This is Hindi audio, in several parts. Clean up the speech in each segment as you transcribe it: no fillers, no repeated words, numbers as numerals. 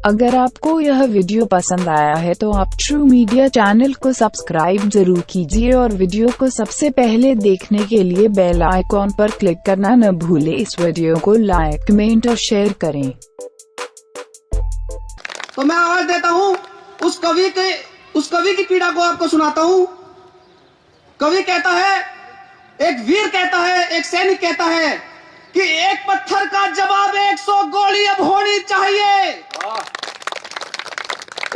अगर आपको यह वीडियो पसंद आया है तो आप ट्रू मीडिया चैनल को सब्सक्राइब जरूर कीजिए और वीडियो को सबसे पहले देखने के लिए बेल आइकॉन पर क्लिक करना न भूलें। इस वीडियो को लाइक, कमेंट और शेयर करें। तो मैं आवाज देता हूँ उस कवि की पीड़ा को आपको सुनाता हूँ। कवि कहता है, एक वीर कहता है, एक सैनिक कहता है कि एक पत्थर का जवाब 100 गोली अब होनी चाहिए।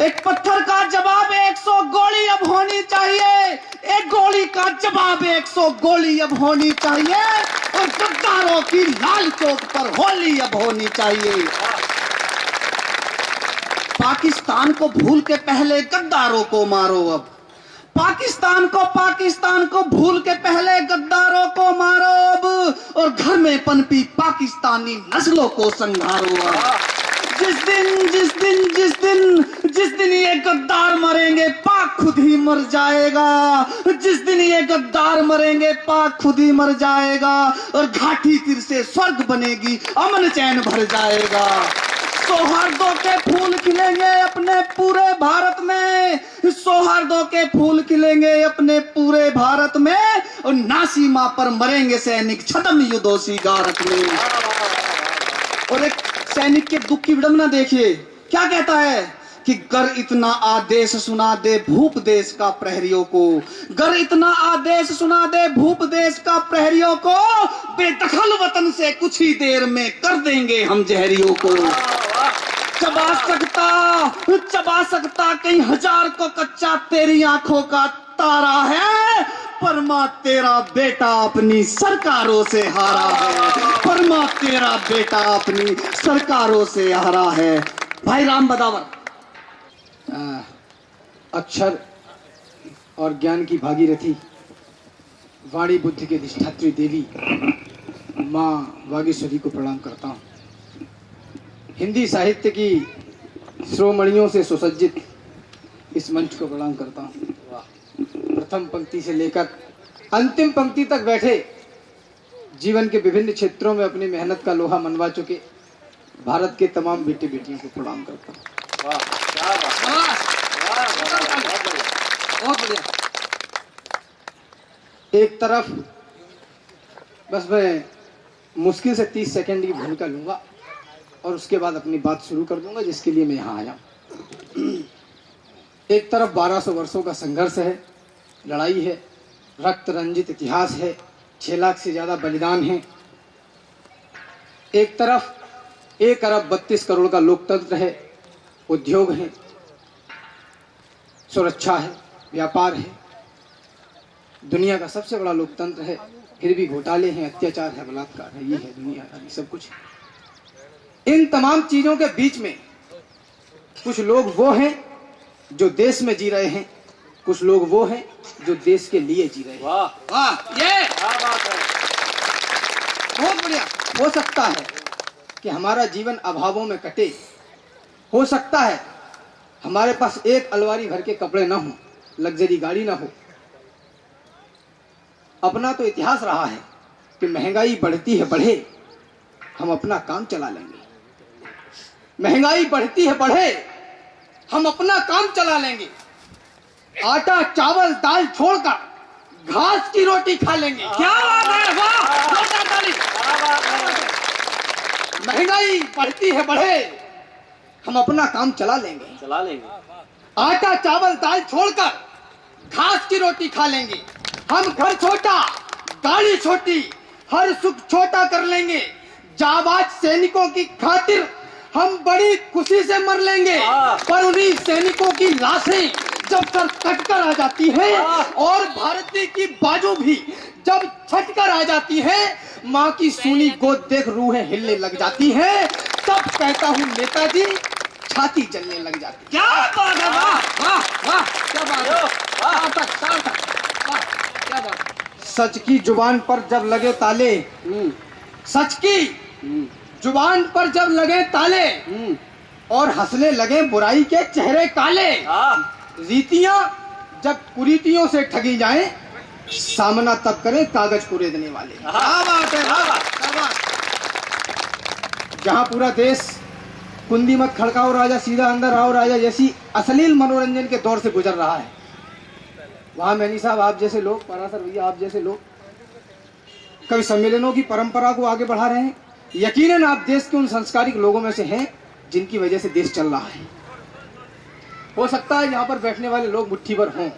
एक पत्थर का जवाब 100 गोली अब होनी चाहिए। एक गोली का जवाब 100 गोली अब होनी चाहिए। और गद्दारों की लाल चौक पर होली अब होनी चाहिए। पाकिस्तान को भूल के पहले गद्दारों को मारो अब। पाकिस्तान को भूल के पहले गद्दारों को मारो अब। और घर में पनपी पाकिस्तानी नस्लों को संघारो अब। जिस दिन ये गद्दार मरेंगे पाक खुद ही मर जाएगा। जिस दिन ये गद्दार मरेंगे पाक खुद ही मर जाएगा। और घाटी फिर से स्वर्ग बनेगी, अमन चैन भर जाएगा। सौहार्दों के फूल खिलेंगे अपने पूरे भारत में। सौहार्दों के फूल खिलेंगे अपने पूरे भारत में। और नासीमा पर मरेंगे सैनिक छद्म युद्धों गारत में। और एक सैनिक के दुख की विडंबना देखिए, क्या कहता है कि गर इतना आदेश सुना दे भूप देश का प्रहरियों को। गर इतना आदेश सुना दे भूप देश का प्रहरियों को। बेदखल वतन से कुछ ही देर में कर देंगे हम जहरियों को। चबा सकता कई हजार को कच्चा तेरी आंखों का तारा है। परमा तेरा बेटा अपनी सरकारों से हारा है। परमा तेरा बेटा अपनी सरकारों से हारा है। भाई राम बदावर, अक्षर और ज्ञान की भागीरथी वाणी बुद्धि के अधिष्ठात्री देवी माँ वागीश्वरी को प्रणाम करता हूँ। हिंदी साहित्य की श्रोमणियों से सुसज्जित इस मंच को प्रणाम करता हूँ। प्रथम पंक्ति से लेकर अंतिम पंक्ति तक बैठे जीवन के विभिन्न क्षेत्रों में अपनी मेहनत का लोहा मनवा चुके भारत के तमाम बेटे बेटियों को प्रणाम करता हूँ। बहुत बढ़िया। एक तरफ बस मैं मुश्किल से 30 सेकंड की भूमिका लूंगा और उसके बाद अपनी बात शुरू कर दूंगा, जिसके लिए मैं यहाँ आया। एक तरफ 1200 वर्षों का संघर्ष है, लड़ाई है, रक्त रंजित इतिहास है, 6 लाख से ज्यादा बलिदान है। एक तरफ 1 अरब 32 करोड़ का लोकतंत्र है, उद्योग है, सुरक्षा है, व्यापार है। दुनिया का सबसे बड़ा लोकतंत्र है, फिर भी घोटाले हैं, अत्याचार है, बलात्कार है, ये है दुनिया, ये सब कुछ है। इन तमाम चीजों के बीच में कुछ लोग वो हैं जो देश में जी रहे हैं, कुछ लोग वो हैं जो देश के लिए जी रहे हैं। वाह वाह, ये क्या बात है, बहुत बढ़िया। हो सकता है कि हमारा जीवन अभावों में कटे, हो सकता है हमारे पास एक अलमारी भर के कपड़े ना हो, लग्जरी गाड़ी ना हो। अपना तो इतिहास रहा है कि महंगाई बढ़ती है बढ़े, हम अपना काम चला लेंगे। महंगाई बढ़ती है बढ़े, हम अपना काम चला लेंगे। आटा चावल दाल छोड़कर घास की रोटी खा लेंगे। क्या बात है, वाह, जोरदार ताली। महंगाई बढ़ती है बढ़े, हम अपना काम चला लेंगे। आटा चावल दाल छोड़कर घास की रोटी खा लेंगे। हम घर छोटा गाड़ी छोटी, हर सुख छोटा कर लेंगे। जाबाज सैनिकों की खातिर हम बड़ी खुशी से मर लेंगे। पर उन्हीं सैनिकों की लाशें जब सर कटकर आ जाती है और भारतीय की बाजू भी जब छटकर आ जाती है, माँ की सूनी गोद देख रूहें हिलने लग जाती हैं। तब कहता हूँ नेताजी, छाती जलने लग जाती। क्या बात है, वाह वाह वाह, क्या बात है, वाह क्या बात। सच की जुबान पर जब लगे ताले, सच की जुबान पर जब लगे ताले और हंसने लगे बुराई के चेहरे काले। रीतियां जब कुरीतियों से ठगी जाएं, सामना तब करें कागज कुरेदने वाले। क्या बात है, वाह क्या बात। जहां पूरा देश कुंदी मत खड़काओ राजा, सीधा अंदर आओ राजा जैसी अश्लील मनोरंजन के दौर से गुजर रहा है। वहां मैनी साहब आप जैसे लोग, पराशर भैया आप जैसे लोग कवि सम्मेलनों की परंपरा को आगे बढ़ा रहे हैं। यकीनन आप देश के उन संस्कारिक लोगों में से हैं जिनकी वजह से देश चल रहा है। हो सकता है यहाँ पर बैठने वाले लोग मुट्ठी भर हों,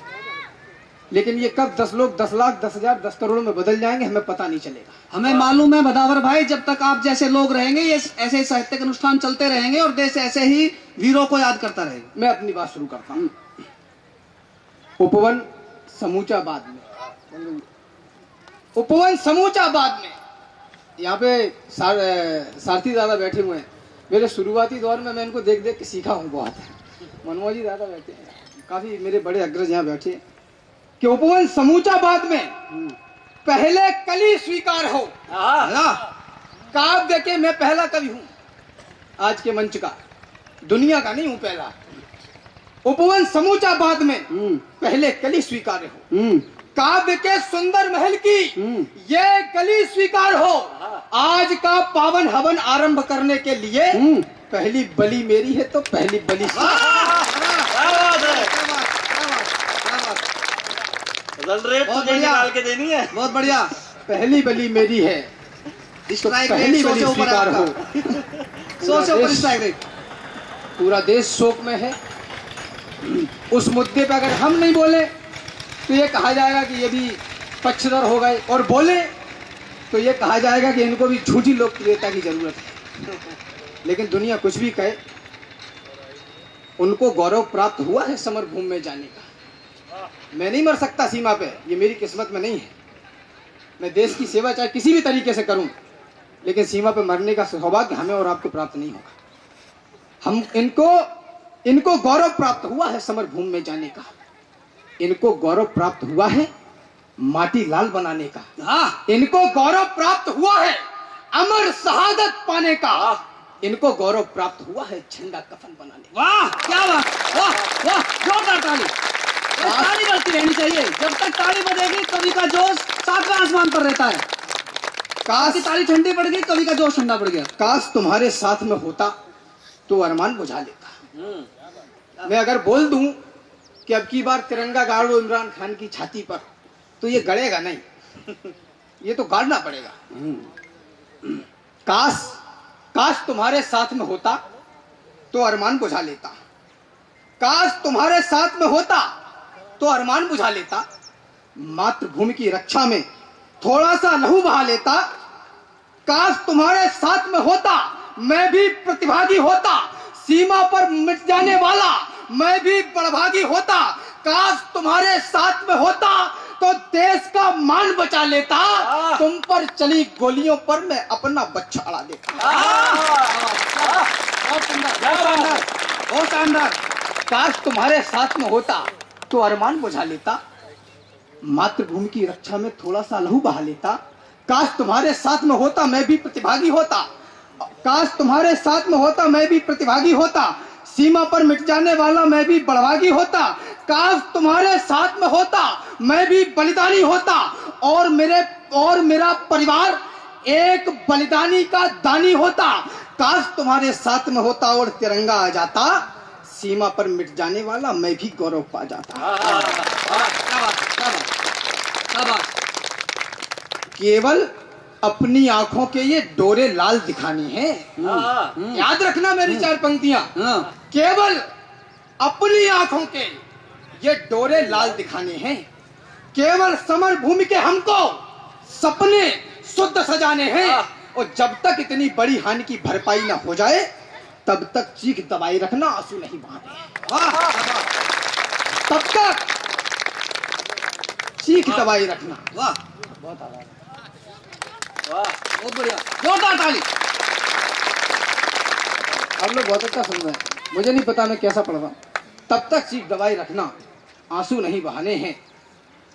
लेकिन ये कब 10 लोग 10 लाख 10 हजार 10 करोड़ में बदल जाएंगे हमें पता नहीं चलेगा। हमें मालूम है भदावर भाई, जब तक आप जैसे लोग रहेंगे ये ऐसे साहित्यिक अनुष्ठान चलते रहेंगे और देश ऐसे ही वीरों को याद करता रहेगा। मैं अपनी बात शुरू करता हूँ। उपवन समूचाबाद में, उपवन समूचाबाद में यहाँ पे सारथी दादा बैठे हुए हैं। मेरे शुरुआती दौर में मैं इनको देख देख के सीखा हूँ बहुत। मनमोजी दादा बैठे हैं, काफी मेरे बड़े अग्रज यहाँ बैठे हैं कि उपवन समूचाबाद में पहले कली स्वीकार हो। काव्य के मैं पहला कवि हूँ आज के मंच का, दुनिया का नहीं हूँ पहला। उपवन समूचाबाद में पहले कली स्वीकार हो, काव्य के सुंदर महल की ये कली स्वीकार हो। आज का पावन हवन आरंभ करने के लिए पहली बलि मेरी है तो पहली बलि निकाल के देनी है। बहुत बढ़िया। पहली बलि मेरी है तो पहली बलि स्वीकार हो। 100 से ऊपर स्ट्राइक रेट। पूरा देश शोक में है। उस मुद्दे पर अगर हम नहीं बोले तो ये कहा जाएगा कि ये भी पक्षधर हो गए, और बोले तो ये कहा जाएगा कि इनको भी झूठी लोकप्रियता की जरूरत है। लेकिन दुनिया कुछ भी कहे, उनको गौरव प्राप्त हुआ है समर भूमि में जाने का। मैं नहीं मर सकता सीमा पे, ये मेरी किस्मत में नहीं है। मैं देश की सेवा चाहे किसी भी तरीके से करूं, लेकिन सीमा पे मरने का सौभाग्य हमें और आपको प्राप्त नहीं होगा। हम इनको गौरव प्राप्त हुआ है समर भूमि में जाने का। इनको गौरव प्राप्त हुआ है माटी लाल बनाने का। इनको गौरव प्राप्त हुआ है अमर शहादत पाने का। इनको गौरव प्राप्त हुआ है झंडा कफन बनाने का। वाह क्या बात, वाह वाह, जोरदार ताली। ताली बजती रहनी चाहिए। जब तक ताली बजेगी कवि का जोश सातवें आसमान पर रहता है। काश ताली ठंडी पड़ गई, कवि का जोश ठंडा पड़ गया। काश तुम्हारे साथ में होता तो अरमान बुझा लेता। मैं अगर बोल दूं कि अब की बार तिरंगा गाड़ो इमरान खान की छाती पर, तो ये गड़ेगा नहीं, ये तो गाड़ना पड़ेगा। काश तुम्हारे साथ में होता तो अरमान बुझा लेता। काश तुम्हारे साथ में होता तो अरमान बुझा लेता। मातृभूमि की रक्षा में थोड़ा सा लहू बहा लेता। काश तुम्हारे साथ में होता मैं भी प्रतिभागी होता। सीमा पर मिट जाने वाला मैं भी बड़भागी होता। काश तुम्हारे साथ में होता तो देश का मान बचा लेता। तुम पर चली गोलियों पर मैं अपना बच्चा अड़ा देता। बहुत शानदार। काश तुम्हारे साथ में होता तो अरमान बुझा लेता। मातृभूमि की रक्षा में थोड़ा सा लहू बहा लेता। काश तुम्हारे साथ में होता मैं भी प्रतिभागी होता। काश तुम्हारे साथ में होता मैं भी प्रतिभागी होता। सीमा पर मिट जाने वाला मैं भी बड़भागी होता। काश तुम्हारे साथ में होता मैं भी बलिदानी होता। और मेरा परिवार एक बलिदानी का दानी होता। काश तुम्हारे साथ में होता और तिरंगा आ जाता। सीमा पर मिट जाने वाला मैं भी गौरव पा जाता। केवल अपनी आंखों के ये डोरे लाल दिखाने हैं। याद रखना मेरी चार पंक्तियां। केवल अपनी आंखों के ये डोरे लाल दिखाने हैं। केवल समर भूमि के हमको सपने शुद्ध सजाने हैं। और जब तक इतनी बड़ी हानि की भरपाई न हो जाए तब तक चीख दबाई रखना, आंसू नहीं बहाने। तब तक चीख दबाई रखना। वाह बहुत आभार। वाह बहुत बढ़िया, जोरदार ताली। आप लोग बहुत अच्छा सुन रहे हैं, मुझे नहीं पता मैं कैसा पढ़ रहा। तब तक चीख दबाई रखना, आंसू नहीं बहाने हैं।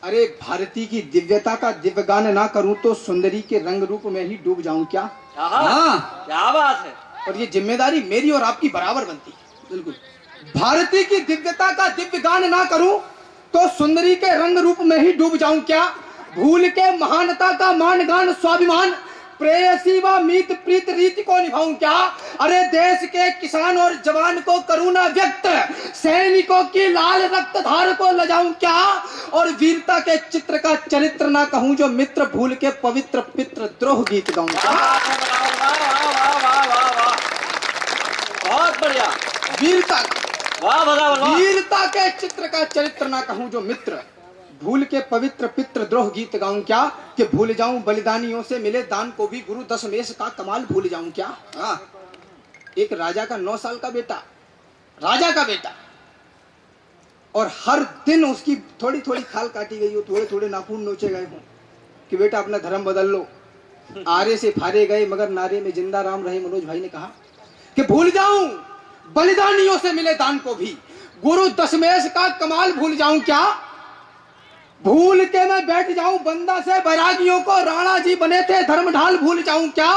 अरे भारती की दिव्यता का दिव्यगान ना करूं तो सुंदरी के रंग रूप में ही डूब जाऊं क्या? क्या बात है। और ये जिम्मेदारी मेरी और आपकी बराबर बनती है। बिल्कुल। भारती की दिव्यता का दिव्यगान ना करूं तो सुंदरी के रंग रूप में ही डूब जाऊं क्या? भूल के महानता का मान गान स्वाभिमान प्रेयसी व मीत प्रीत रीति को निभाऊं क्या? अरे देश के किसान और जवान को करुणा व्यक्त, सैनिकों की लाल रक्त धार को लजाऊं क्या? और वीरता के चित्र का चरित्र ना कहूं जो मित्र भूल के पवित्र पितृ द्रोह गीत गाऊं क्या? बहुत बढ़िया। वीरता, वाह वाह। वीरता के चित्र का चरित्र ना कहूं जो मित्र भूल के पवित्र पितृ द्रोह गीत गाऊं क्या? कि भूल जाऊं बलिदानियों से मिले दान को भी गुरु दशमेश का कमाल भूल जाऊं क्या? एक राजा का 9 साल का बेटा, राजा का बेटा, और हर दिन उसकी थोड़ी थोड़ी खाल काटी गई हो, थोड़े थोड़े नाखून नोचे गए हो कि बेटा अपना धर्म बदल लो। आरे से फारे गए मगर नारे में जिंदा राम रहे। मनोज भाई ने कहा कि भूल जाऊं बलिदानियों से मिले दान को भी गुरु दशमेश का कमाल भूल जाऊं क्या? भूल के मैं बैठ जाऊं बंदा से बैरागियों को राणा जी बने थे धर्म ढाल भूल जाऊं क्या?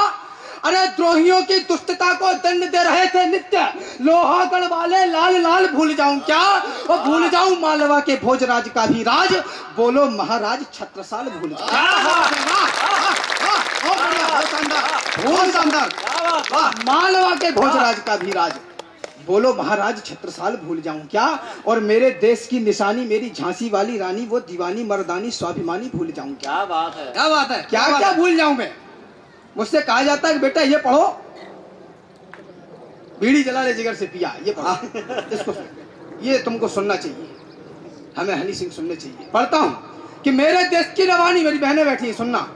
अरे द्रोहियों की दुष्टता को दंड दे रहे थे नित्य लोहागढ़ वाले लाल लाल भूल जाऊं क्या? और भूल जाऊं मालवा के भोजराज का भी राज, बोलो महाराज छत्रसाल भूल जाऊं। मालवा के भोजराज का भी राज, बोलो महाराज छत्रसाल भूल जाऊं क्या? और मेरे देश की निशानी मेरी झांसी वाली रानी वो दीवानी मर्दानी स्वाभिमानी भूल जाऊं क्या? क्या बात है, क्या बात है, क्या क्या भूल जाऊं मैं? मुझसे कहा जाता है कि बेटा ये पढ़ो, बीड़ी जला ले जिगर से पिया, ये पढ़ो, इसको ये तुमको सुनना चाहिए, हमें हनी सिंह सुनने चाहिए। पढ़ता हूं कि मेरे देश की रवानी, मेरी बहनें बैठी है सुनना,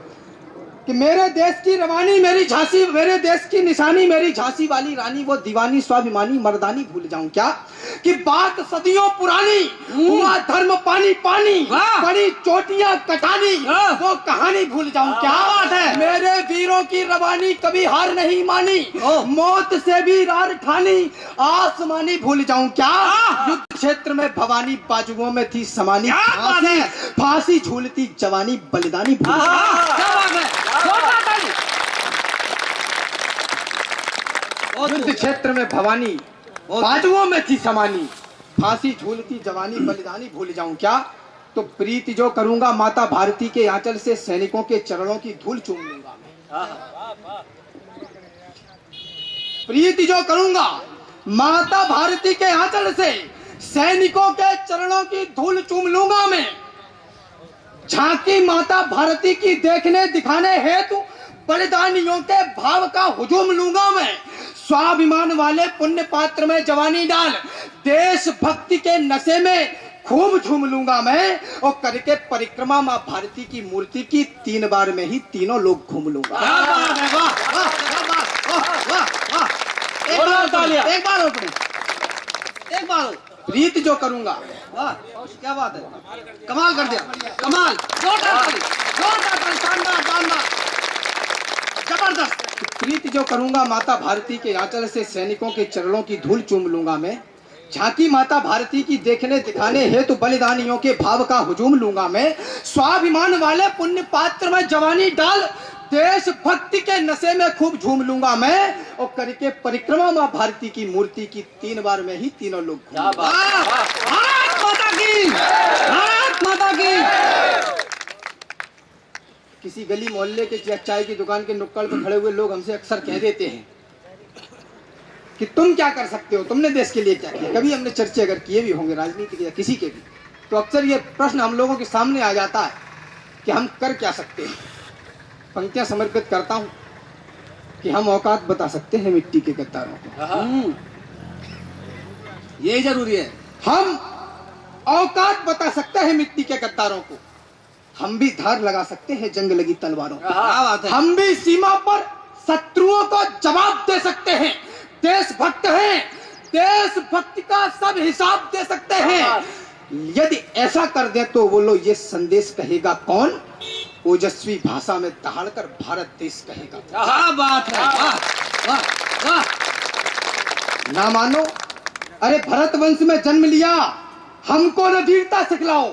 कि मेरे देश की रवानी मेरी झांसी, मेरे देश की निशानी मेरी झांसी वाली रानी वो दीवानी स्वाभिमानी मर्दानी भूल जाऊं क्या? कि बात सदियों पुरानी हुआ धर्म पानी पानी बड़ी चोटियां कटानी वो कहानी भूल जाऊं क्या? बात है, मेरे वीरों की रवानी कभी हार नहीं मानी, मौत से भी रार ठानी आसमानी भूल जाऊं क्या? युद्ध क्षेत्र में भवानी बाजुओं में थी समानी, फांसी झूलती जवानी बलिदानी भूल युद्ध क्षेत्र में भवानी बाजुओं में थी समानी, फांसी झूलती जवानी बलिदानी भूल जाऊं क्या? तो प्रीति जो करूंगा माता भारती के आंचल से सैनिकों के चरणों की धूल चूम लूंगा मैं। प्रीति जो करूंगा माता भारती के आंचल से सैनिकों के चरणों की धूल चूम लूंगा मैं। झांकी माता भारती की देखने दिखाने हेतु बलिदानियों के भाव का हुजूम लूंगा मैं। स्वाभिमान वाले पुण्य पात्र में जवानी डाल देशभक्ति के नशे में खूब झूम लूंगा मैं। और करके परिक्रमा मां भारती की मूर्ति की 3 बार में ही तीनों लोग घूम लूंगा। एक बार प्रीत जो करूंगा, वाह क्या बात है, कमाल कर दिया, कमाल, जबरदस्त। प्रीति जो करूंगा माता भारती के आंचल से सैनिकों के चरणों की धूल चूम लूंगा मैं। झांकी माता भारती की देखने दिखाने हेतु बलिदानियों के भाव का हुजूम लूंगा मैं। स्वाभिमान वाले पुण्य पात्र में जवानी डाल देशभक्ति के नशे में खूब झूम लूंगा मैं। और करके परिक्रमा मां भारती की मूर्ति की 3 बार में ही तीनों लोग। भारत माता की, भारत माता की। किसी गली मोहल्ले के चाय की दुकान के नुक्कड़ पर खड़े हुए लोग हमसे अक्सर कह देते हैं कि तुम क्या कर सकते हो, तुमने देश के लिए क्या किया। कभी हमने चर्चा अगर किए भी होंगे राजनीति के या किसी के भी, तो अक्सर ये प्रश्न हम लोगों के सामने आ जाता है कि हम कर क्या सकते हैं। पंक्तियां समर्पित करता हूं कि हम औकात बता सकते हैं मिट्टी के गद्दारों को। ये जरूरी है, हम औकात बता सकते हैं मिट्टी के गद्दारों को। हम भी धार लगा सकते हैं जंग लगी तलवारों को। हम भी सीमा पर शत्रुओं को जवाब दे सकते हैं। देशभक्त हैं, देशभक्ति का सब हिसाब दे सकते हैं। यदि ऐसा कर दे तो बोलो ये संदेश कहेगा कौन? ओजस्वी भाषा में दहाड़कर भारत देश कहेगा। क्या बात है, वाह वाह वाह। ना मानो, अरे भरत वंश में जन्म लिया, हमको न वीरता सिखलाओ।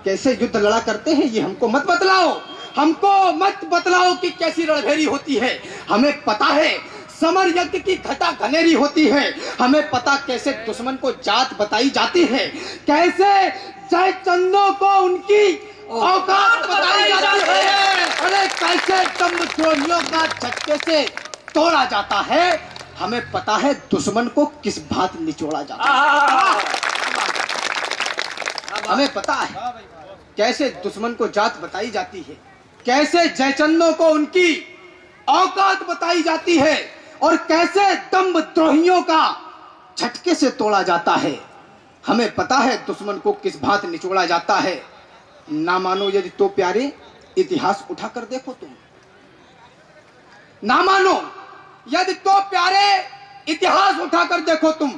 कैसे युद्ध लड़ा करते हैं ये हमको मत बतलाओ। हमको मत बतलाओ कि कैसी रणभेरी होती है। हमें पता है समर यज्ञ की घटा घनेरी होती है। हमें पता कैसे दुश्मन को जात बताई जाती है, कैसे जय चंदों को उनकी औकात बताई जाती है। अरे कैसे दम्भद्रोहियों का झटके से तोड़ा जाता है, हमें पता है दुश्मन को किस बात निचोड़ा जाता है। हमें पता है कैसे दुश्मन को जात बताई जाती है, कैसे जयचंदों को उनकी औकात बताई जाती है, और कैसे दम्भद्रोहियों का झटके से तोड़ा जाता है। हमें पता है दुश्मन को किस बात निचोड़ा जाता है। ना मानो यदि तो प्यारे, इतिहास उठाकर देखो तुम। ना मानो यदि तो प्यारे, इतिहास उठाकर देखो तुम।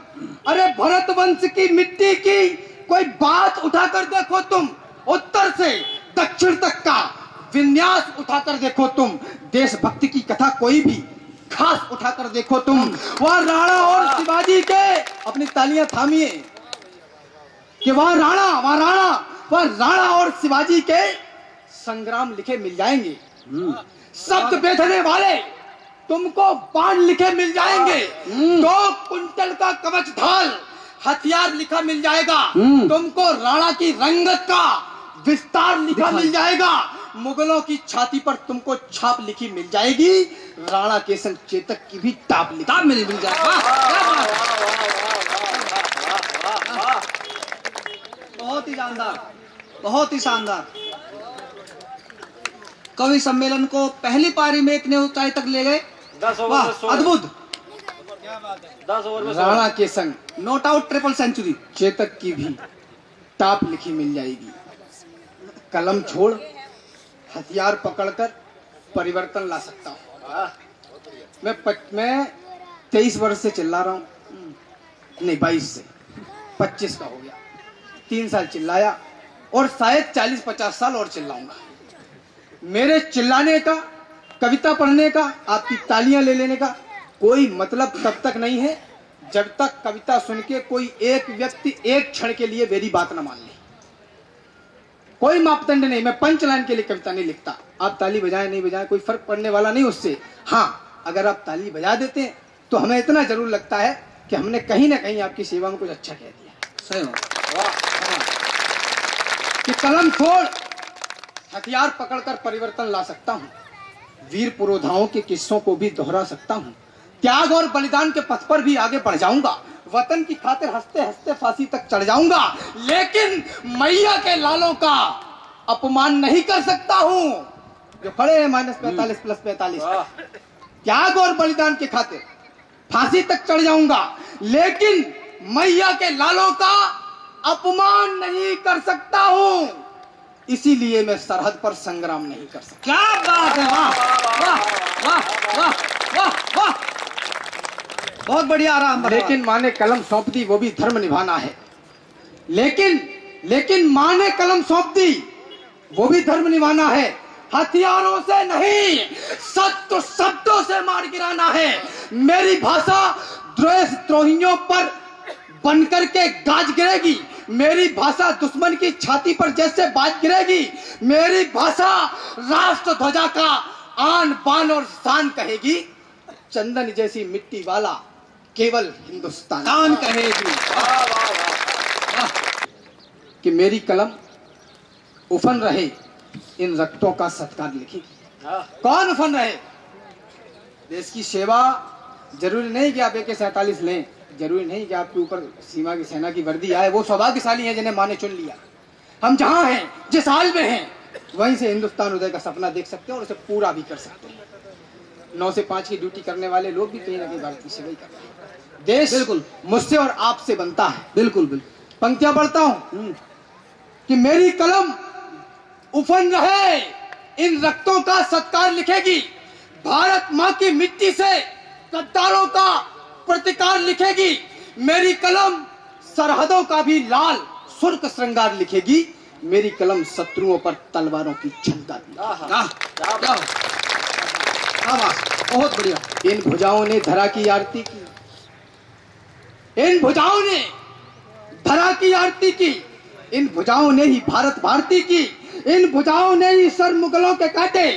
अरे भरत वंश की मिट्टी की कोई बात उठाकर देखो तुम। उत्तर से दक्षिण तक का विन्यास उठाकर देखो तुम। देशभक्ति की कथा कोई भी खास उठाकर देखो तुम। वहां राणा और शिवाजी के, अपनी तालियां थामिए, कि वहां राणा और शिवाजी के संग्राम लिखे मिल जाएंगे। शब्द बेधने वाले तुमको बाण लिखे मिल जाएंगे। 2 कुंटल का कवच ढाल हथियार लिखा मिल जाएगा। तुमको राणा की रंगत का विस्तार लिखा मिल जाएगा। मुगलों की छाती पर तुमको छाप लिखी मिल जाएगी। राणा के संग चेतक की भी टाप लिखा मिल जाएगा। बहुत ही शानदार, बहुत ही शानदार। कवि सम्मेलन को पहली पारी में एक ने ऊंचाई तक ले गए। 10 ओवर में 16। अद्भुत। 10 ओवर में राणा के संग not out triple century, Chetak की भी टाप लिखी मिल जाएगी। कलम छोड़ हथियार पकड़कर परिवर्तन ला सकता हूँ। मैं 23 वर्ष से चिल्ला रहा हूँ, नहीं 22 से 25 का हो गया। 3 साल चिल्लाया और शायद 40-50 साल और चिल्लाऊंगा। मेरे चिल्लाने का, कविता पढ़ने का, आपकी तालियां ले लेने का कोई मतलब तब तक नहीं है जब तक कविता सुन के कोई एक व्यक्ति एक क्षण के लिए मेरी बात न मान ले। कोई मापदंड नहीं। मैं पंच लाइन के लिए कविता नहीं लिखता। आप ताली बजाएं नहीं बजाएं कोई फर्क पड़ने वाला नहीं उससे। हाँ, अगर आप ताली बजा देते हैं तो हमें इतना जरूर लगता है कि हमने कहीं ना कहीं आपकी सेवा में कुछ अच्छा कह दिया। सही हो कि कलम छोड़ हथियार पकड़कर परिवर्तन ला सकता हूँ। वीर पुरोधाओं के किस्सों को भी दोहरा सकता हूँ। त्याग और बलिदान के पथ पर भी आगे बढ़ जाऊंगा। वतन की खातिर हंसते हंसते फांसी तक चढ़ जाऊंगा, लेकिन मैया के लालों का अपमान नहीं कर सकता हूँ। जो खड़े हैं -45 + 45, त्याग और बलिदान के खातिर फांसी तक चढ़ जाऊंगा, लेकिन मैया के लालों का अपमान नहीं कर सकता हूँ। इसीलिए मैं सरहद पर संग्राम नहीं कर सकता। क्या बात है, वाह वाह वाह वाह वाह वाह, बहुत बढ़िया आराम। लेकिन माँ ने कलम सौंप दी, वो भी धर्म निभाना है। लेकिन माँ ने कलम सौंप दी, वो भी धर्म निभाना है। हथियारों से नहीं, सत्य शब्दों से मार गिराना है। मेरी भाषा द्रोहियों पर बनकर के गाज गिरेगी। मेरी भाषा दुश्मन की छाती पर जैसे बाज गिरेगी। मेरी भाषा राष्ट्र ध्वजा का आन बान और शान कहेगी। चंदन जैसी मिट्टी वाला केवल हिंदुस्तान कहेगी। कि मेरी कलम उफन रहे, इन रक्तों का सत्कार लिखेगी। कौन उफन रहे? देश की सेवा जरूरी नहीं कि आप AK-47 लें, जरूरी नहीं कि आपके ऊपर सीमा की सेना की वर्दी आए। वो सौभाग्यशाली हैं जिन्हें माँ ने चुन लिया। हम जहां हैं, जिस हाल में हैं, वहीं से हिंदुस्तान उदय का सपना देख सकते हैं और उसे पूरा भी कर सकते हैं। 9 से 5 की ड्यूटी करने वाले लोग भी कहीं ना कहीं भारत की सेवा ही कर रहे हैं। देश बिल्कुल मुझसे और आपसे बनता है। बिल्कुल बिल्कुल। पंक्तियां पढ़ता हूं कि मेरी कलम उफन रहे, इन रक्तों का सत्कार लिखेगी। भारत माँ की मिट्टी से गद्दारों का प्रतिकार लिखेगी। मेरी कलम सरहदों का भी लाल सुर्ख श्रृंगार लिखेगी। मेरी कलम शत्रुओं पर तलवारों की झंकार। बहुत बढ़िया। इन भुजाओं ने धरा की आरती की, इन भुजाओं ने धरा की आरती की, इन भुजाओं ने ही भारत भारती की, इन भुजाओं ने ही सर मुगलों के काटे,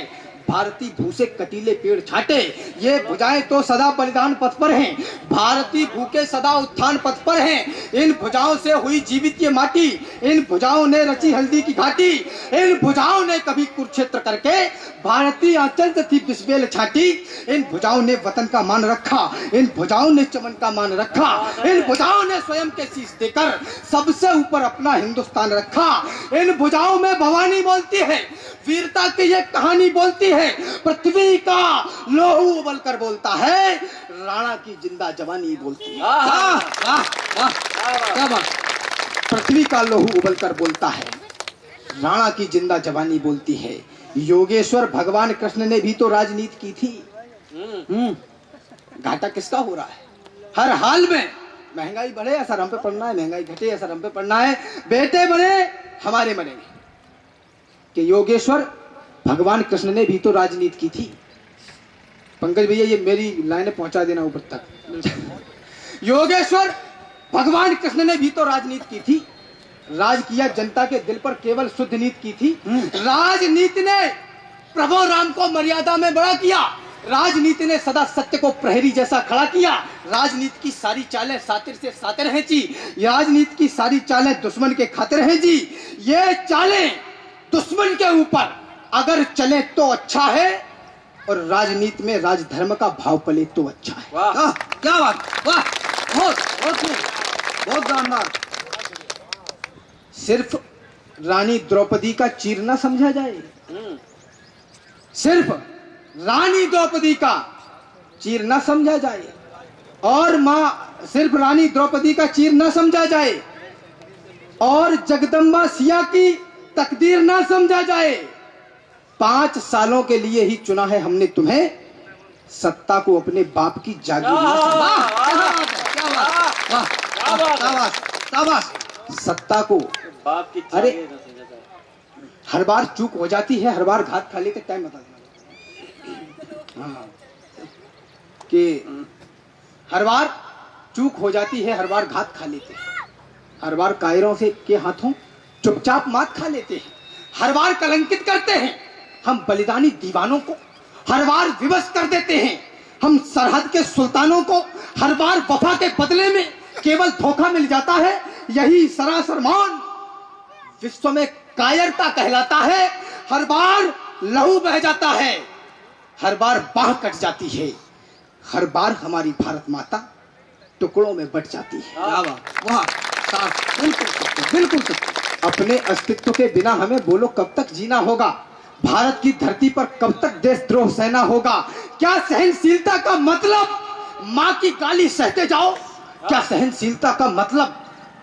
भारतीय भूसे कटीले पेड़ छाटे, ये भुजाएं तो सदा बलिदान पथ पर हैं, भारतीय भूखे सदा उत्थान पथ पर हैं। इन भुजाओं से हुई जीवित ये माटी, इन भुजाओं ने रची हल्दी की घाटी, इन भुजाओं ने कभी कुरुक्षेत्र करके भारतीय आंचल से थी बिस्बेल छाटी। इन भुजाओं ने वतन का मान रखा, इन भुजाओं ने चमन का मान रखा, इन भुजाओं ने स्वयं के शीश देकर सबसे ऊपर अपना हिंदुस्तान रखा। इन भुजाओं में भवानी बोलती है, वीरता की ये कहानी बोलती है, पृथ्वी का लोहू उबल कर बोलता है, राणा की जिंदा जवानी बोलती है। वाह वाह वाह क्या बात, पृथ्वी का लोहू उबल कर बोलता है, राणा की जिंदा जवानी बोलती है। योगेश्वर भगवान कृष्ण ने भी तो राजनीति की थी। घाटा किसका हो रहा है? हर हाल में महंगाई बढ़े असर हम पे पड़ना है, महंगाई घटे असर हम पे पड़ना है, बेटे बने हमारे बनेंगे। कि योगेश्वर भगवान कृष्ण ने भी तो राजनीति की थी। पंकज भैया ये मेरी लाइनें पहुंचा देना ऊपर तक। योगेश्वर भगवान कृष्ण ने भी तो राजनीति की थी, राज किया जनता के दिल पर, केवल शुद्ध नीति की थी। राजनीति ने प्रभु राम को मर्यादा में बड़ा किया, राजनीति ने सदा सत्य को प्रहरी जैसा खड़ा किया। राजनीति की सारी चालें सातिर से सातिर हैं जी, राजनीति की सारी चालें दुश्मन के खातिर हैं जी। ये चालें दुश्मन के ऊपर अगर चले तो अच्छा है, और राजनीति में राजधर्म का भाव पले तो अच्छा है। वाह क्या बात, वाह, बहुत बहुत शानदार। सिर्फ रानी द्रौपदी का चीर ना समझा जाए, सिर्फ रानी द्रौपदी का चीर ना समझा जाए, और मां सिर्फ रानी द्रौपदी का चीर ना समझा जाए, और जगदम्बा सिया की तकदीर ना समझा जाए। 5 सालों के लिए ही चुना है हमने तुम्हें, सत्ता को अपने बाप की जागीर ना समझा। सत्ता को बाप की अरे जागीर न समझा जाए। हर बार चूक हो जाती है, हर बार घात खा लेते, टाइम बता देना। हाँ कि हर बार चूक हो जाती है, हर बार घात खा लेते हैं, हर बार कायरों से के हाथों चुपचाप मात खा लेते हैं, हर बार कलंकित करते हैं हम बलिदानी दीवानों को, हर बार विवश कर देते हैं हम सरहद के सुल्तानों को, हर बार वफा के बदले में केवल धोखा मिल जाता है, यही सरासर मान विश्व में कायरता कहलाता है। हर बार लहू बह जाता है, हर बार बाह कट जाती है, हर बार हमारी भारत माता टुकड़ों में बट जाती है। वाह, बिल्कुल बिल्कुल। अपने अस्तित्व के बिना हमें बोलो कब तक जीना होगा, भारत की धरती पर कब तक देशद्रोह सहना होगा। क्या सहनशीलता का मतलब माँ की गाली सहते जाओ? क्या सहनशीलता का मतलब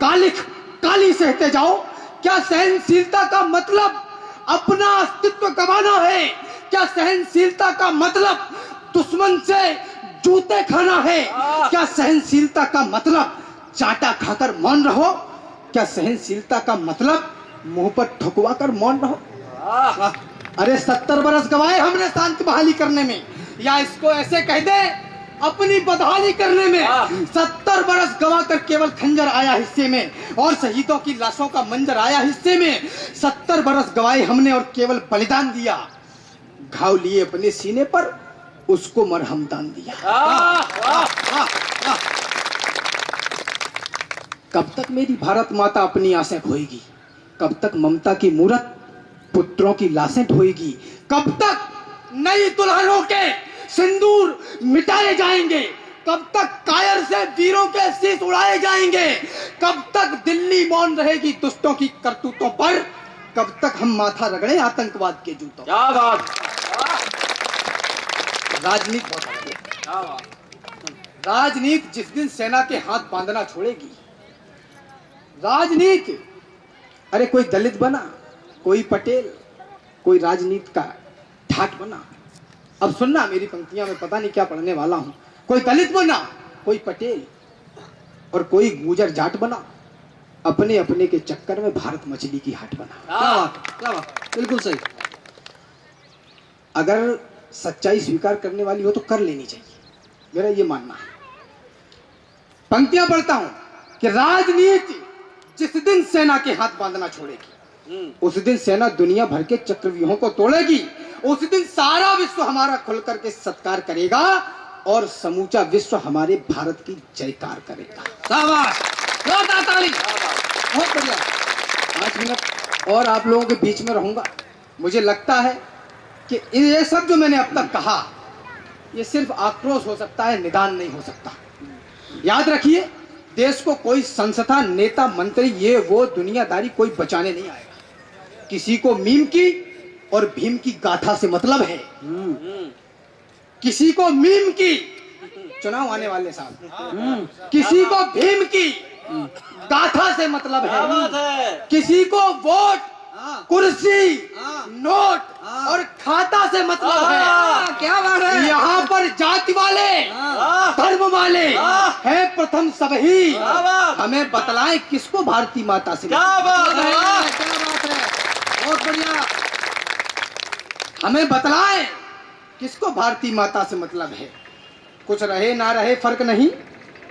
काली सहते जाओ? क्या सहनशीलता का मतलब अपना अस्तित्व गंवाना है? क्या सहनशीलता का मतलब दुश्मन से जूते खाना है? क्या सहनशीलता का मतलब चाटा खाकर मौन रहो? क्या सहनशीलता का मतलब मुंह पर ठुकवा कर मौन रहो? अरे 70 बरस गवाए हमने शांति बहाली करने में, या इसको ऐसे कह दे अपनी बदहाली करने में। 70 बरस गवा कर केवल खंजर आया हिस्से में, और शहीदों की लाशों का मंजर आया हिस्से में। 70 बरस गवाए हमने और केवल बलिदान दिया, घाव लिए अपने सीने पर, उसको मरहम दान दिया। कब तक मेरी भारत माता अपनी आसें खोएगी? कब तक ममता की मूरत पुत्रों की लाशें ढोएगी? कब तक नई दुल्हनों के सिंदूर मिटाए जाएंगे? कब तक कायर से वीरों के शीश उड़ाए जाएंगे? कब तक दिल्ली मौन रहेगी दुष्टों की करतूतों पर? कब तक हम माथा रगड़े आतंकवाद के जूतों? क्या बात, राजनीति राजनीति जिस दिन सेना के हाथ बांधना छोड़ेगी, राजनीति, अरे कोई दलित बना, कोई पटेल, कोई राजनीति का ठाट बना। अब सुनना मेरी पंक्तियां, में पता नहीं क्या पढ़ने वाला हूं। कोई दलित बना, कोई पटेल, और कोई गुजर जाट बना, अपने अपने के चक्कर में भारत मछली की हाट बना। क्या बात, बिल्कुल सही। अगर सच्चाई स्वीकार करने वाली हो तो कर लेनी चाहिए, मेरा ये मानना है। पंक्तियां पढ़ता हूं कि राजनीति जिस दिन सेना के हाथ बांधना छोड़ेगी, उस दिन सेना दुनिया भर के चक्रव्यूहों को तोड़ेगी, उस दिन सारा विश्व हमारा खुल करके सत्कार करेगा और समूचा विश्व हमारे भारत की जयकार करेगा। शाबाश, जोरदार ताली। बहुत बढ़िया। 5 मिनट और आप लोगों के बीच में रहूंगा। मुझे लगता है कि ये सब जो मैंने अब तक कहा ये सिर्फ आक्रोश हो सकता है, निदान नहीं हो सकता। याद रखिए, देश को कोई संस्था, नेता, मंत्री, ये वो दुनियादारी कोई बचाने नहीं आएगा। किसी को मीम की और भीम की गाथा से मतलब है। किसी को मीम की, चुनाव आने वाले साल, किसी को भीम की गाथा से मतलब है। किसी को वोट, कुर्सी, नोट और खाता से मतलब है। क्या बात है। यहाँ पर जाति वाले, धर्म वाले है प्रथम सब ही। हमें बतलाएं किसको भारती माता से। क्या बात है, क्या बात है, बहुत बढ़िया। हमें बतलाएं किसको भारती माता से मतलब है। कुछ रहे ना रहे फर्क नहीं,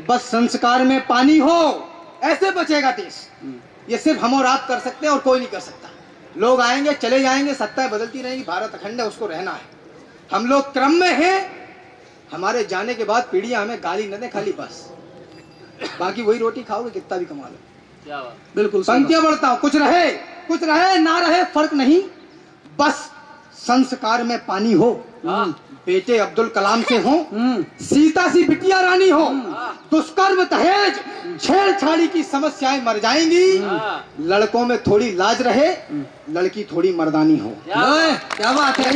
बस संस्कार में पानी हो, ऐसे बचेगा देश। ये सिर्फ हम और आप कर सकते हैं और कोई नहीं कर सकता। लोग आएंगे चले जाएंगे, सत्ताएं बदलती रहेंगी, भारत अखंड है, उसको रहना है। हम लोग क्रम में हैं, हमारे जाने के बाद पीढ़ियां हमें गाली न दें खाली, बस। बाकी वही रोटी खाओगे कितना भी कमा लो। बिल्कुल पंक्तियां बढ़ता हूं। कुछ रहे ना रहे फर्क नहीं, बस संस्कार में पानी हो। बेटे अब्दुल कलाम से हो, सीता सी बिटिया रानी हो, दुष्कर्म, दहेज, छेड़छाड़ी की समस्याएं मर जाएंगी। लड़कों में थोड़ी लाज रहे, लड़की थोड़ी मर्दानी हो। क्या बात है।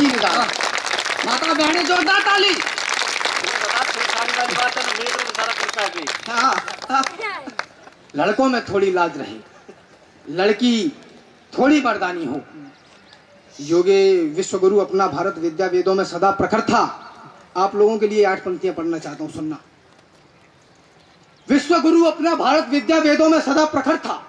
माता बहने जोरदार ताली। लड़कों में थोड़ी लाज रहे, लड़की थोड़ी मर्दानी हो। योगे विश्वगुरु अपना भारत विद्या वेदों में सदा प्रखर था। आप लोगों के लिए 8 पंक्तियां पढ़ना चाहता हूं, सुनना। विश्वगुरु अपना भारत विद्या वेदों में सदा प्रखर था।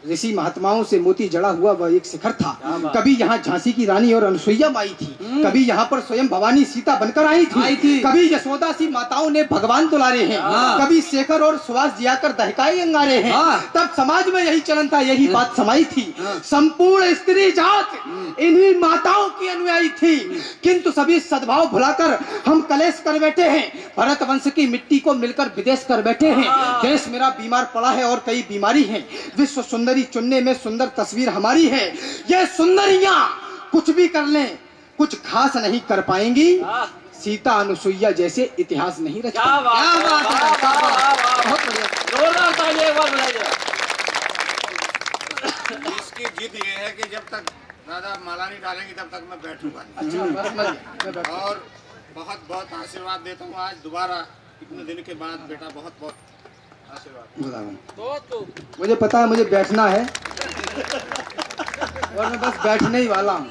ऋषि महात्माओं से मोती जड़ा हुआ वह एक शिखर था। कभी यहाँ झांसी की रानी और अनुसुईया माई थी, कभी यहाँ पर स्वयं भवानी सीता बनकर आई थी, कभी यशोदा सी माताओं ने भगवान दुलारे हैं, कभी शेखर और सुभाष जियाकर दहकाए अंगारे हैं। तब समाज में यही चलन था, यही बात समाई थी। संपूर्ण स्त्री जात इन्हीं माताओं की अनुयायी थी, किंतु सभी सद्भाव भुलाकर हम कलेश कर बैठे हैं। भरत वंश की मिट्टी को मिलकर विदेश कर बैठे हैं। देश मेरा बीमार पड़ा है और कई बीमारी है। विश्व सुंदरी चुनने में सुंदर तस्वीर हमारी है। ये सुंदरियां कुछ भी कर लें, कुछ खास नहीं कर पाएंगी। सीता अनुसुईया जैसे इतिहास नहीं रच पाएंगी। क्या बात है, बहुत बढ़िया, जोरदार ताली एक बार बजाइए। इसकी जिद ये है कि जब तक दादा माला नहीं डालेंगे तब तक मैं बैठूंगा। अच्छा, और बहुत बहुत आशीर्वाद देता हूँ। आज दोबारा इतने दिन के बाद बेटा बहुत बहुत आशीर्वाद। मुझे पता है मुझे बैठना है और मैं बस बैठने ही वाला हूँ।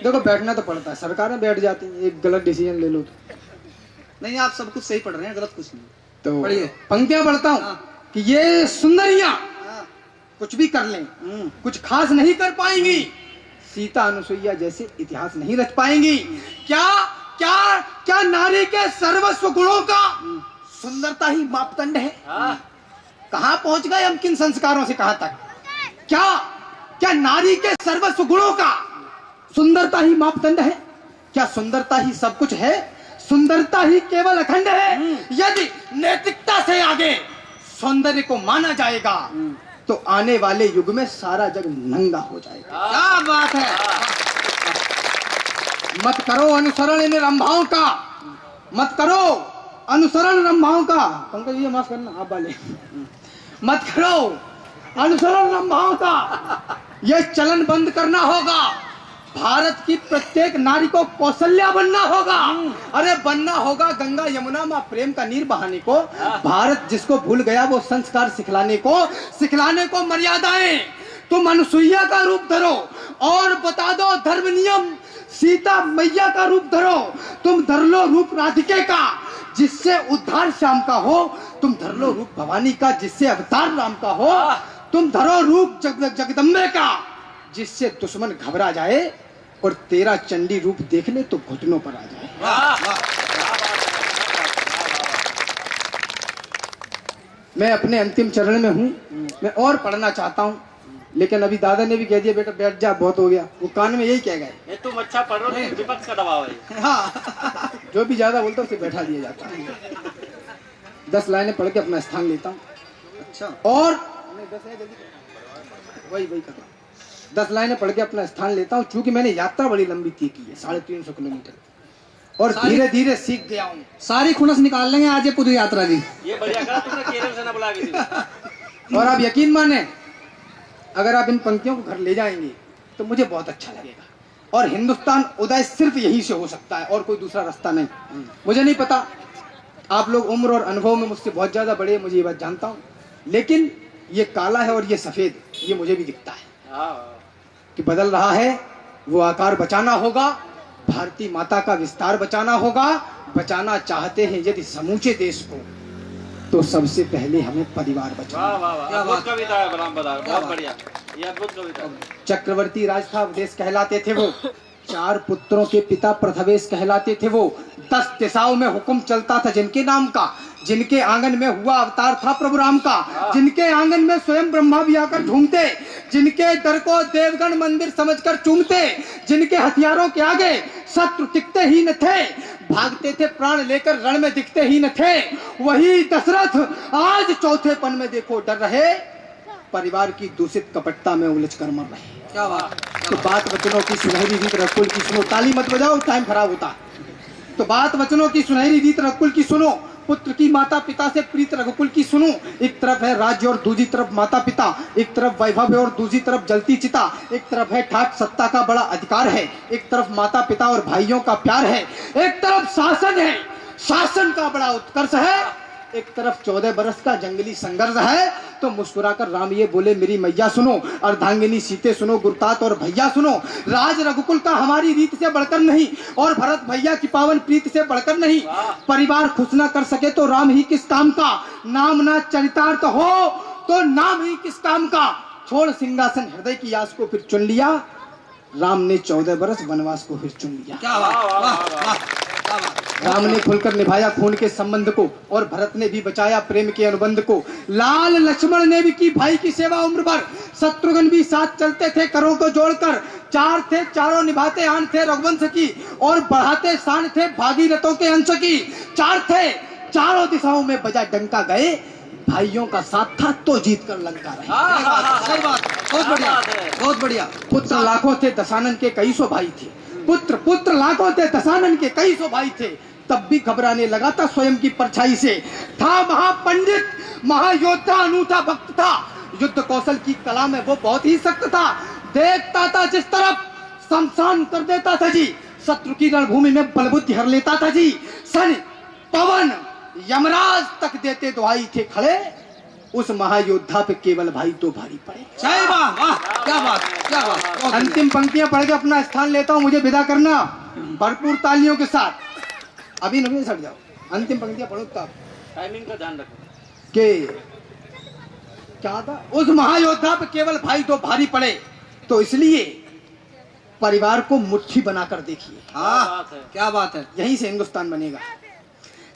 देखो बैठना तो पड़ता है, सरकारें बैठ जाती हैं, एक गलत डिसीजन ले लो तो। नहीं, आप सब कुछ सही पढ़ रहे हैं, गलत कुछ नहीं। तो पढ़िए, पंक्तियां पढ़ता हूँ कि ये सुंदरियां कुछ भी कर लें, कुछ खास नहीं कर पाएंगी। सीता अनुसुईया जैसे इतिहास नहीं रच पाएंगी। क्या क्या क्या नारी के सर्वस्व गुणों का सुंदरता ही मापदंड है? कहां पहुंच गए हम किन संस्कारों से कहां तक? क्या क्या नारी के सर्वस्व गुणों का सुंदरता ही मापदंड है? क्या सुंदरता ही सब कुछ है? सुंदरता ही केवल अखंड है? यदि नैतिकता से आगे सौंदर्य को माना जाएगा तो आने वाले युग में सारा जग नंगा हो जाएगा। क्या बात है। मत करो अनुसरण इन रंभाओं का, मत करो अनुसरण रंभाओं का। पंकज जी माफ करना, आप वाले मत करो अनुसरण रंभाओं का। यह चलन बंद करना होगा। भारत की प्रत्येक नारी को कौशल्या बनना होगा। अरे बनना होगा गंगा यमुना माँ प्रेम का नीर बहाने को। भारत जिसको भूल गया वो संस्कार सिखलाने को मर्यादाएं। तुम अनुसुईया का रूप धरो और बता दो धर्म नियम। सीता मैया का रूप धरो, तुम धर लो रूप राधिके का जिससे उद्धार श्याम का हो। तुम धर लो रूप भवानी का जिससे अवतार राम का हो। तुम धरो रूप जगदम्बे का जिससे दुश्मन घबरा जाए और तेरा चंडी रूप देख ले तो घुटनों पर आ जाए। मैं अपने अंतिम चरण में हूं, मैं और पढ़ना चाहता हूं। लेकिन अभी दादा ने भी कह दिया बेटा बैठ जा, बहुत हो गया। वो कान में यही कह गए। ये तुम अच्छा पढ़ रहे हो, विपक्ष का दबाव है। हाँ, जो भी ज्यादा बोलता है उसे बैठा दिया जाता है। 10 लाइनें पढ़ के अपना स्थान लेता हूँ। अच्छा, और वही करता हूँ। 10 लाइनें पढ़ के अपना स्थान लेता हूँ। चूंकि मैंने यात्रा बड़ी लंबी तय की है, 350 किलोमीटर, और धीरे धीरे सीख गया हूँ। सारी खुनस निकाल लेंगे आज ये पूरी यात्रा की। ये बढ़िया करा तुमने, केरल से ना बुला के। और आप यकीन माने, अगर आप इन पंक्तियों को घर ले जाएंगे तो मुझे बहुत अच्छा लगेगा। और हिंदुस्तान उदय सिर्फ यही से हो सकता है, और कोई दूसरा रास्ता नहीं। मुझे नहीं पता, आप लोग उम्र और अनुभव में मुझसे बहुत ज्यादा बड़े, मुझे ये बात जानता हूँ, लेकिन ये काला है और ये सफेद, ये मुझे भी दिखता है कि बदल रहा है। वो आकार बचाना होगा, भारतीय माता का विस्तार बचाना होगा। बचाना चाहते हैं यदि समूचे देश को, तो सबसे पहले हमें परिवार बचाना। अद्भुत कविता है बलराम बदार, बहुत बढ़िया, ये अद्भुत कविता। चक्रवर्ती राज था, देश कहलाते थे वो। 4 पुत्रों के पिता प्रथवेश कहलाते थे वो। 10 दिशाओं में हुक्म चलता था जिनके नाम का। जिनके आंगन में हुआ अवतार था प्रभु राम का। जिनके आंगन में स्वयं ब्रह्मा भी आकर झूमते। जिनके दर को देवगण मंदिर समझकर चूमते। जिनके हथियारों के आगे शत्रु टिकते ही न थे, भागते थे प्राण लेकर, रण में दिखते ही न थे। वही दशरथ आज चौथेपन में देखो डर रहे, परिवार की दूषित कपटता में उलझ कर मर रहे। क्या बात। तो बात वचनों की सुनहरी रीत रघुकुल की सुनो। ताली मत बजाओ, टाइम खराब होता। तो बात वचनों की सुनहरी रीत रघुकुल की सुनो। पुत्र की माता पिता से प्रीत रघुकुल की सुनो। एक तरफ है राज्य और दूसरी तरफ माता पिता। एक तरफ वैभव है और दूसरी तरफ जलती चिता। एक तरफ है ठाट सत्ता का बड़ा अधिकार है। एक तरफ माता पिता और भाइयों का प्यार है। एक तरफ शासन है, शासन का बड़ा उत्कर्ष है। एक तरफ 14 बरस का जंगली संघर्ष है। तो मुस्कुराकर राम ये बोले, मेरी मैया सुनो, अर्धांगिनी सीते सुनो, गुरतात और भैया सुनो। राज रघुकुल का हमारी रीत से बढ़कर नहीं, और भरत भैया की पावन प्रीत से बढ़कर नहीं। परिवार खुश ना कर सके तो राम ही किस काम का। नाम ना चरितार्थ हो तो नाम ही किस काम का। छोड़ सिंहासन हृदय की आस को फिर चुन लिया। राम ने 14 बरस वनवास को फिर चुन लिया। क्या बात। राम ने खुलकर निभाया खून के संबंध को, और भरत ने भी बचाया प्रेम के अनुबंध को। लाल लक्ष्मण ने भी की भाई की सेवा उम्र भर। शत्रुघ्न भी साथ चलते थे करों को जोड़कर। 4 थे, चारों निभाते आन थे रघुवंश की, और बढ़ाते शान थे भागीरथों के अंश की। 4 थे, चारों दिशाओं में बजा डंका गए। भाइयों का साथ था तो जीत कर लंका रहे। बहुत बढ़िया, बहुत बढ़िया। पुत्र लाखों थे, दशानन के कई सौ भाई थे। पुत्र लाखों थे, दशानन के कई सौ भाई थे। तब भी घबराने लगा था स्वयं की परछाई से। था महापंडित, महायोद्धा, अनूठा भक्त था। युद्ध कौशल की कला में वो बहुत ही सख्त था। देखता था जिस तरफ शमशान कर देता था जी। शत्रु की रणभूमि में बलबुद्धि हर लेता था जी। सन पवन यमराज तक देते दुहाई थे खड़े। उस महायोद्धा पे केवल भाई तो भारी पड़े। जय वाह, वाह, क्या बात, क्या बात। अंतिम पंक्तियां पढ़ के अपना स्थान लेता हूं, मुझे विदा करना भरपूर तालियों के साथ। अभी नहीं सट जाओ, अंतिम पंक्तियां पढ़ो तब। टाइमिंग का ध्यान रखो। के क्या था? उस महायोद्धा पे केवल भाई तो भारी पड़े। तो इसलिए परिवार को मुट्ठी बनाकर देखिए। हाँ, क्या बात है। यहीं से हिंदुस्तान बनेगा।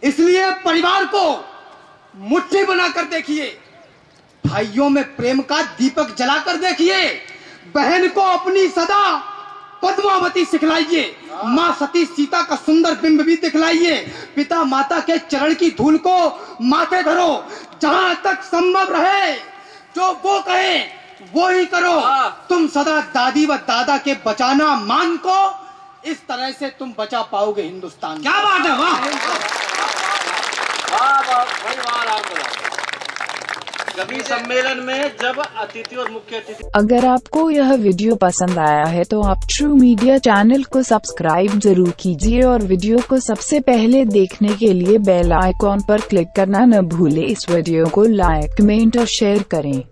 इसलिए परिवार को मुट्ठी बनाकर देखिए। भाइयों में प्रेम का दीपक जलाकर देखिए। बहन को अपनी सदा पद्मावती सिखलाइए। माँ सती सीता का सुंदर बिंब भी दिखलाइए। पिता माता के चरण की धूल को माथे धरो। जहां तक संभव रहे जो वो कहे वो ही करो। तुम सदा दादी व दादा के बचाना मान को। इस तरह से तुम बचा पाओगे हिंदुस्तान। क्या बात है, वाह। कवि सम्मेलन में जब अतिथि और मुख्य अतिथि। अगर आपको यह वीडियो पसंद आया है तो आप ट्रू मीडिया चैनल को सब्सक्राइब जरूर कीजिए, और वीडियो को सबसे पहले देखने के लिए बेल आइकॉन पर क्लिक करना न भूले। इस वीडियो को लाइक, कमेंट और शेयर करें।